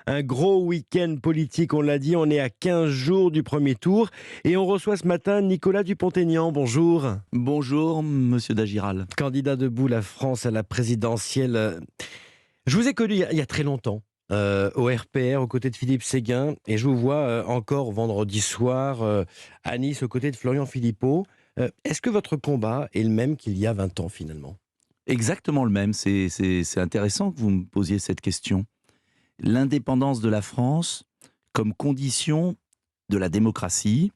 Un gros week-end politique, on l'a dit, on est à 15 jours du premier tour et on reçoit ce matin Nicolas Dupont-Aignan. Bonjour. Bonjour, monsieur Dagiral. Candidat debout la France à la présidentielle. Je vous ai connu il y a très longtemps au RPR aux côtés de Philippe Séguin et je vous vois encore vendredi soir à Nice aux côtés de Florian Philippot. Est-ce que votre combat est le même qu'il y a 20 ans finalement ? Exactement le même. C'est intéressant que vous me posiez cette question. L'indépendance de la France comme condition de la démocratie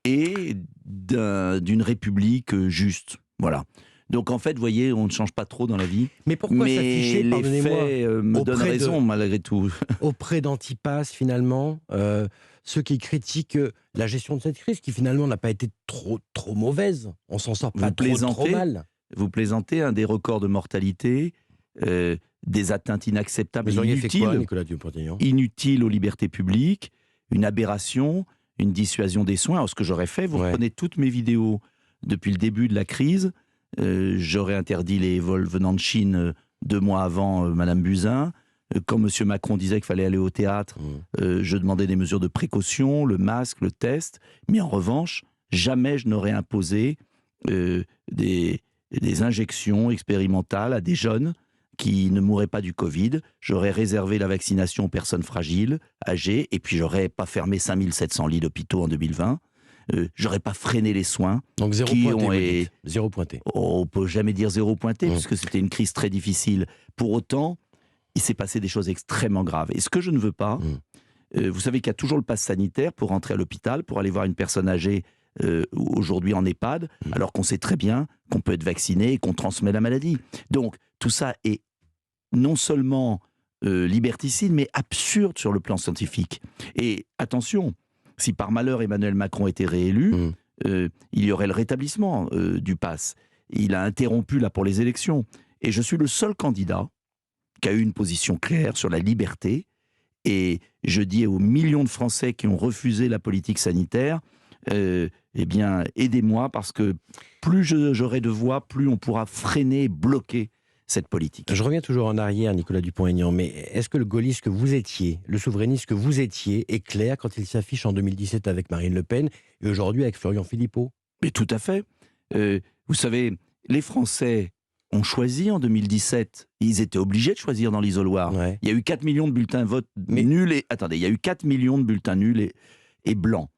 et d'une république juste. Voilà. Donc en fait, vous voyez, on ne change pas trop dans la vie. Mais pourquoi s'afficher, les pardonnez-moi, faits me donnent raison malgré tout. auprès d'Antipas finalement, ceux qui critiquent la gestion de cette crise qui finalement n'a pas été trop mauvaise. On s'en sort pas trop mal. Vous plaisantez, un des records de mortalité, des atteintes inacceptables, Vous auriez fait quoi, Nicolas Dupont-Aignan ? inutiles aux libertés publiques, une aberration, une dissuasion des soins. Alors ce que j'aurais fait, vous reprenez toutes mes vidéos depuis le début de la crise. J'aurais interdit les vols venant de Chine 2 mois avant Madame Buzyn. Quand M. Macron disait qu'il fallait aller au théâtre, je demandais des mesures de précaution, le masque, le test. Mais en revanche, jamais je n'aurais imposé des injections expérimentales à des jeunes qui ne mourraient pas du Covid. J'aurais réservé la vaccination aux personnes fragiles, âgées, et puis j'aurais pas fermé 5700 lits d'hôpitaux en 2020. J'aurais pas freiné les soins. Donc zéro pointé, zéro pointé. On peut jamais dire zéro pointé, puisque c'était une crise très difficile. Pour autant, il s'est passé des choses extrêmement graves. Et ce que je ne veux pas, vous savez qu'il y a toujours le pass sanitaire pour rentrer à l'hôpital, pour aller voir une personne âgée, aujourd'hui en EHPAD, alors qu'on sait très bien qu'on peut être vacciné et qu'on transmet la maladie. Donc tout ça est non seulement liberticide, mais absurde sur le plan scientifique. Et attention, si par malheur Emmanuel Macron était réélu, il y aurait le rétablissement du pass. Il a interrompu là pour les élections. Et je suis le seul candidat qui a eu une position claire sur la liberté. Et je dis aux millions de Français qui ont refusé la politique sanitaire, eh bien, aidez-moi, parce que plus j'aurai de voix, plus on pourra freiner, bloquer cette politique. Je reviens toujours en arrière, Nicolas Dupont-Aignan, mais est-ce que le gaulliste que vous étiez, le souverainiste que vous étiez, est clair quand il s'affiche en 2017 avec Marine Le Pen et aujourd'hui avec Florian Philippot ? Mais tout à fait. Vous savez, les Français ont choisi en 2017. Ils étaient obligés de choisir dans l'isoloir. Ouais. Il y a eu 4 millions de bulletins vote nuls et... Attendez, il y a eu 4 millions de bulletins nuls et blancs.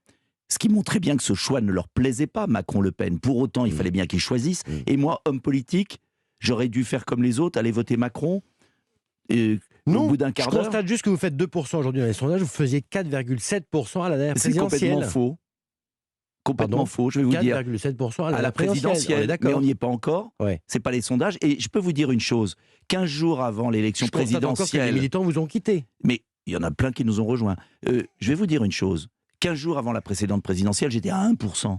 Ce qui montrait bien que ce choix ne leur plaisait pas, Macron-Le Pen. Pour autant, il fallait bien qu'ils choisissent. Et moi, homme politique, j'aurais dû faire comme les autres, aller voter Macron non, au bout d'un quart d'heure. Je constate juste que vous faites 2% aujourd'hui dans les sondages, vous faisiez 4,7% à la dernière présidentielle. C'est complètement faux. Complètement faux, je vais vous dire. 4,7% à la présidentielle, mais on n'y est pas encore. Ouais. C'est pas les sondages. Et je peux vous dire une chose, 15 jours avant l'élection présidentielle... Encore que les militants vous ont quitté. Mais il y en a plein qui nous ont rejoints. Je vais vous dire une chose, 15 jours avant la précédente présidentielle, j'étais à 1%.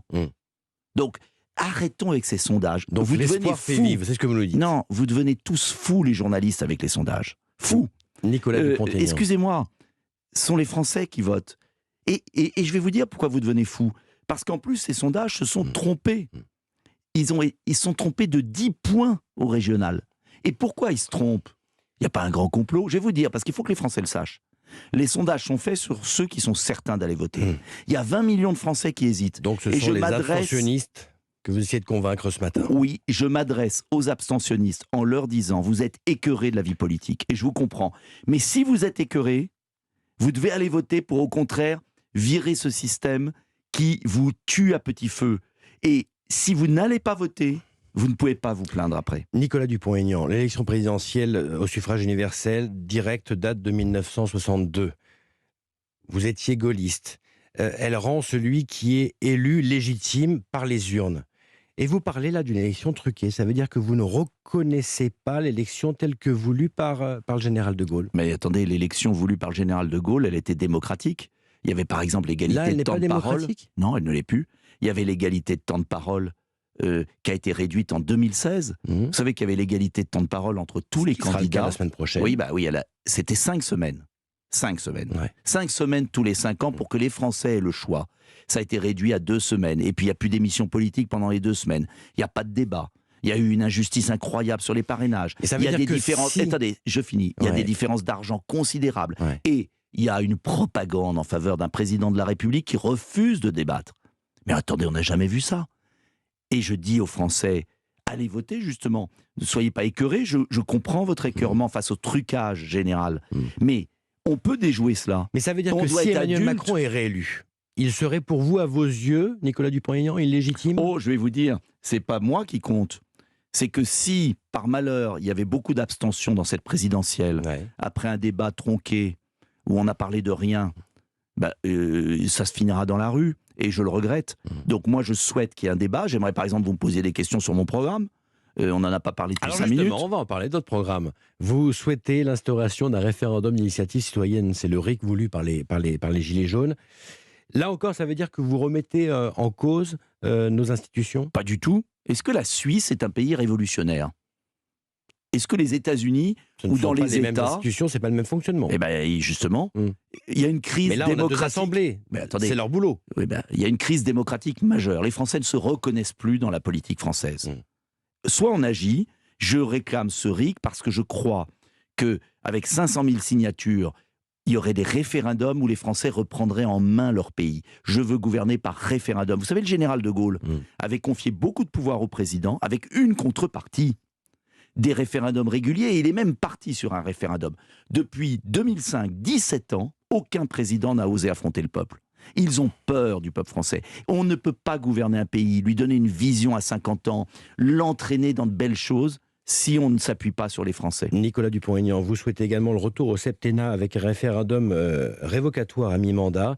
Donc, arrêtons avec ces sondages. Donc vous devenez fous. Vivre, c'est ce que vous nous dites. Non, vous devenez tous fous, les journalistes, avec les sondages. Fous. Nicolas Dupont-Aignan. Excusez-moi, ce sont les Français qui votent. Et je vais vous dire pourquoi vous devenez fous. Parce qu'en plus, ces sondages se sont trompés. Ils se sont trompés de 10 points au régional. Et pourquoi ils se trompent ? Il n'y a pas un grand complot. Je vais vous dire, parce qu'il faut que les Français le sachent. Les sondages sont faits sur ceux qui sont certains d'aller voter. Il y a 20 millions de Français qui hésitent. Donc ce sont les abstentionnistes que vous essayez de convaincre ce matin. Oui, je m'adresse aux abstentionnistes en leur disant, vous êtes écœurés de la vie politique, et je vous comprends. Mais si vous êtes écœurés, vous devez aller voter pour, au contraire, virer ce système qui vous tue à petit feu. Et si vous n'allez pas voter, vous ne pouvez pas vous plaindre après. Nicolas Dupont-Aignan, l'élection présidentielle au suffrage universel direct date de 1962. Vous étiez gaulliste. Elle rend celui qui est élu légitime par les urnes. Et vous parlez là d'une élection truquée. Ça veut dire que vous ne reconnaissez pas l'élection telle que voulue par le général de Gaulle. Mais attendez, l'élection voulue par le général de Gaulle, elle était démocratique. Il y avait par exemple l'égalité de temps de parole. Non, elle ne l'est plus. Il y avait l'égalité de temps de parole qui a été réduite en 2016. Vous savez qu'il y avait l'égalité de temps de parole entre tous les candidats. Sera le cas la semaine prochaine. Oui, c'était 5 semaines. 5 semaines. Ouais. 5 semaines tous les 5 ans pour que les Français aient le choix. Ça a été réduit à 2 semaines. Et puis il n'y a plus d'émissions politiques pendant les 2 semaines. Il n'y a pas de débat. Il y a eu une injustice incroyable sur les parrainages. Et ça veut il y a dire des que différences. si... Attendez, je finis. Il y a des différences d'argent considérables. Et il y a une propagande en faveur d'un président de la République qui refuse de débattre. Mais attendez, on n'a jamais vu ça. Et je dis aux Français, allez voter justement. Ne soyez pas écœurés. Je comprends votre écœurement face au trucage général. Mais on peut déjouer cela. Mais ça veut dire que si Emmanuel Macron est réélu, il serait pour vous, à vos yeux, Nicolas Dupont-Aignan, illégitime ? Oh, je vais vous dire, c'est pas moi qui compte. C'est que si, par malheur, il y avait beaucoup d'abstention dans cette présidentielle, après un débat tronqué, où on n'a parlé de rien, ça se finira dans la rue, et je le regrette. Donc moi, je souhaite qu'il y ait un débat. J'aimerais par exemple vous me posiez des questions sur mon programme. On n'en a pas parlé depuis 5 minutes. On va en parler d'autres programmes. Vous souhaitez l'instauration d'un référendum d'initiative citoyenne, c'est le RIC voulu par les Gilets jaunes. Là encore, ça veut dire que vous remettez en cause nos institutions ? Pas du tout. Est-ce que la Suisse est un pays révolutionnaire ? Est-ce que les États-Unis ou dans les États, mêmes institutions, c'est pas le même fonctionnement. Eh ben justement, il y a une crise démocratique. Mais là, on a 2 assemblées. Mais attendez, c'est leur boulot. Oui, il y a une crise démocratique majeure. Les Français ne se reconnaissent plus dans la politique française. Soit on agit. Je réclame ce RIC parce que je crois que avec 500 000 signatures, il y aurait des référendums où les Français reprendraient en main leur pays. Je veux gouverner par référendum. Vous savez, le général de Gaulle avait confié beaucoup de pouvoir au président avec une contrepartie. Des référendums réguliers, et il est même parti sur un référendum. Depuis 2005, 17 ans, aucun président n'a osé affronter le peuple. Ils ont peur du peuple français. On ne peut pas gouverner un pays, lui donner une vision à 50 ans, l'entraîner dans de belles choses, si on ne s'appuie pas sur les Français. Nicolas Dupont-Aignan, vous souhaitez également le retour au septennat avec un référendum révocatoire à mi-mandat.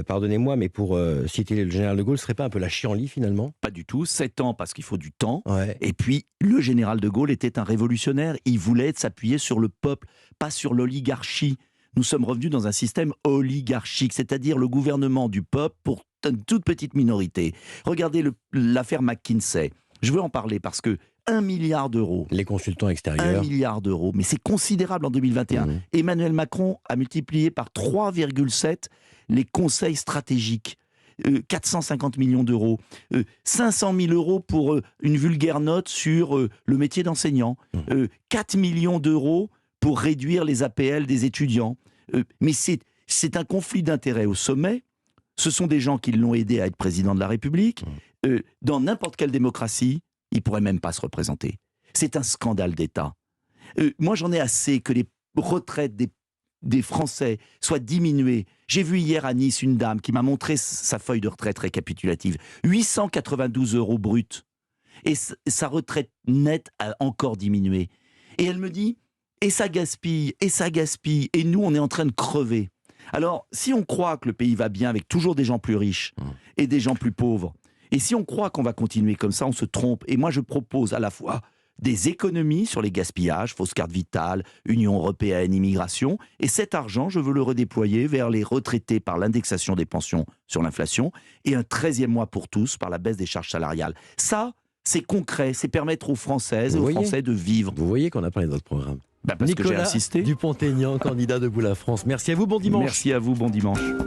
Pardonnez-moi, mais pour citer le général de Gaulle, ce serait pas un peu la chienlit finalement ? Pas du tout, 7 ans parce qu'il faut du temps. Et puis, le général de Gaulle était un révolutionnaire. Il voulait s'appuyer sur le peuple, pas sur l'oligarchie. Nous sommes revenus dans un système oligarchique, c'est-à-dire le gouvernement du peuple pour une toute petite minorité. Regardez l'affaire McKinsey. Je veux en parler parce que 1 milliard d'euros. Les consultants extérieurs. 1 milliard d'euros, mais c'est considérable en 2021. Emmanuel Macron a multiplié par 3,7 les conseils stratégiques. 450 millions d'euros. 500 000 euros pour une vulgaire note sur le métier d'enseignant. 4 millions d'euros pour réduire les APL des étudiants. Mais c'est un conflit d'intérêts au sommet. Ce sont des gens qui l'ont aidé à être président de la République. Dans n'importe quelle démocratie, ils ne pourraient même pas se représenter. C'est un scandale d'État. Moi, j'en ai assez que les retraites des Français soient diminuées. J'ai vu hier à Nice une dame qui m'a montré sa feuille de retraite récapitulative. 892 € bruts. Et sa retraite nette a encore diminué. Et elle me dit, et ça gaspille, et nous, on est en train de crever. Alors, si on croit que le pays va bien avec toujours des gens plus riches et des gens plus pauvres, et si on croit qu'on va continuer comme ça, on se trompe. Et moi, je propose à la fois des économies sur les gaspillages, fausse carte vitale, Union européenne, immigration, et cet argent, je veux le redéployer vers les retraités par l'indexation des pensions sur l'inflation, et un 13e mois pour tous par la baisse des charges salariales. Ça, c'est concret, c'est permettre aux Françaises et aux Français de vivre. Vous voyez qu'on a parlé de votre programme. Parce que j'ai insisté. Nicolas Dupont-Aignan, candidat de Debout la France. Merci à vous, bon dimanche. Merci à vous, bon dimanche.